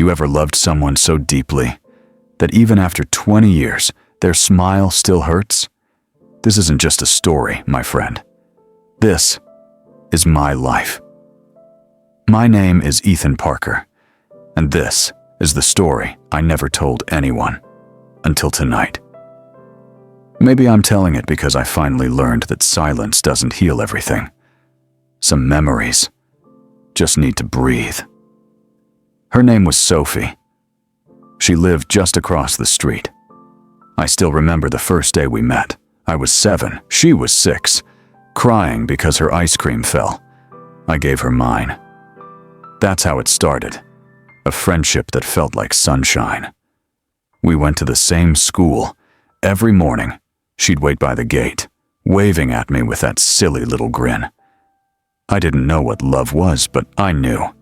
you ever loved someone so deeply that even after 20 years, their smile still hurts? This isn't just a story, my friend. This is my life. My name is Ethan Parker, and this is the story I never told anyone until tonight. Maybe I'm telling it because I finally learned that silence doesn't heal everything. Some memories just need to breathe. Her name was Sophie. She lived just across the street. I still remember the first day we met. I was 7, she was 6, crying because her ice cream fell. I gave her mine. That's how it started. A friendship that felt like sunshine. We went to the same school. Every morning, she'd wait by the gate, waving at me with that silly little grin. I didn't know what love was, but I knew.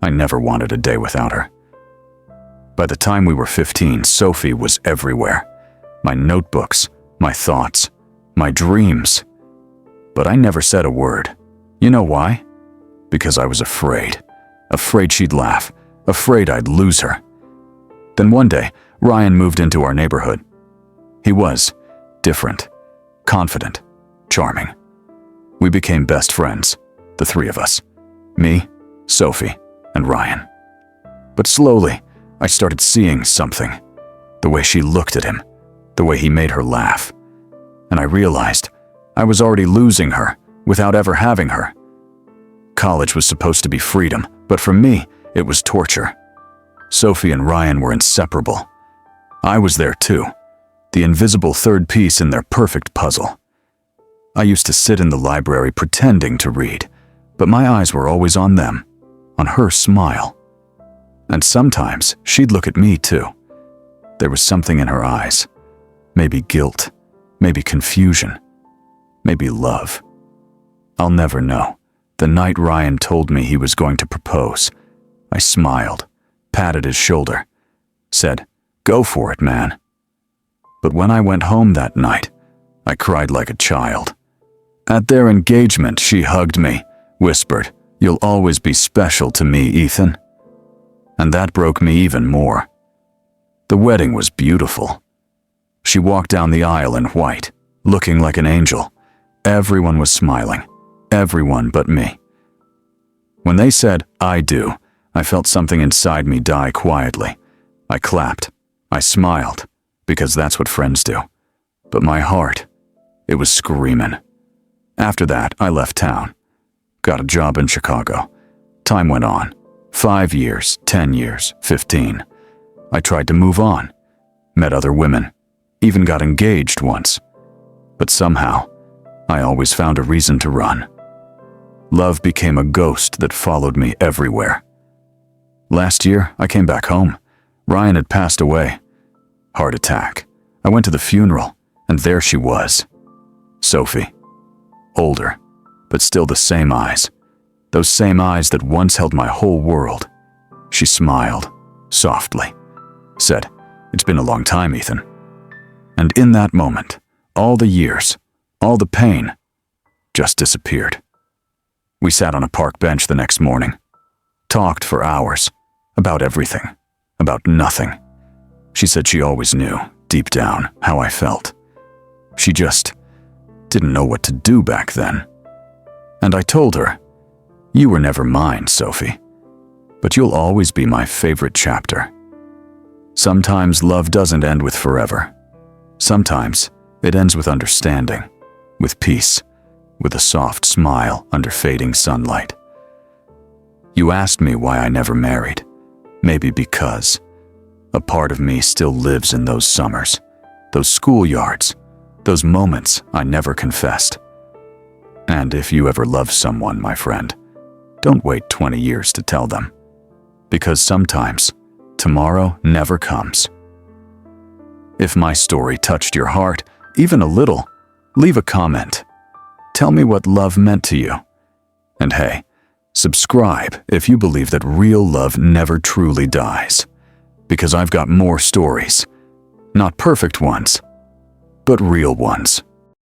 I never wanted a day without her. By the time we were 15, Sophie was everywhere. My notebooks, my thoughts, my dreams. But I never said a word. You know why? Because I was afraid. Afraid she'd laugh. Afraid I'd lose her. Then one day, Ryan moved into our neighborhood. He was different, confident, charming. We became best friends, the three of us. Me, Sophie, and Ryan. But slowly, I started seeing something. The way she looked at him, the way he made her laugh. And I realized I was already losing her without ever having her. College was supposed to be freedom, but for me, it was torture. Sophie and Ryan were inseparable. I was there too, the invisible third piece in their perfect puzzle. I used to sit in the library pretending to read, but my eyes were always on them, on her smile. And sometimes she'd look at me too. There was something in her eyes. Maybe guilt, maybe confusion, maybe love. I'll never know. The night Ryan told me he was going to propose, I smiled, patted his shoulder, said, "Go for it, man." But when I went home that night, I cried like a child. At their engagement, she hugged me, whispered, "You'll always be special to me, Ethan." And that broke me even more. The wedding was beautiful. She walked down the aisle in white, looking like an angel. Everyone was smiling, everyone but me. When they said, "I do," I felt something inside me die quietly. I clapped, I smiled, because that's what friends do. But my heart, it was screaming. After that, I left town. Got a job in Chicago. Time went on. 5 years, 10 years, 15. I tried to move on. Met other women. Even got engaged once. But somehow, I always found a reason to run. Love became a ghost that followed me everywhere. Last year, I came back home. Ryan had passed away. Heart attack. I went to the funeral, and there she was. Sophie. Older, but still the same eyes. Those same eyes that once held my whole world. She smiled, softly. Said, "It's been a long time, Ethan." And in that moment, all the years, all the pain, just disappeared. We sat on a park bench the next morning. Talked for hours. About everything. About nothing. She said she always knew, deep down, how I felt. She just didn't know what to do back then. And I told her, "You were never mine, Sophie, but you'll always be my favorite chapter." Sometimes love doesn't end with forever. Sometimes it ends with understanding, with peace, with a soft smile under fading sunlight. You asked me why I never married. Maybe because a part of me still lives in those summers, those schoolyards, those moments I never confessed. And if you ever love someone, my friend, don't wait 20 years to tell them. Because sometimes tomorrow never comes. If my story touched your heart, even a little, leave a comment. Tell me what love meant to you. And hey, subscribe if you believe that real love never truly dies. Because I've got more stories. Not perfect ones, but real ones.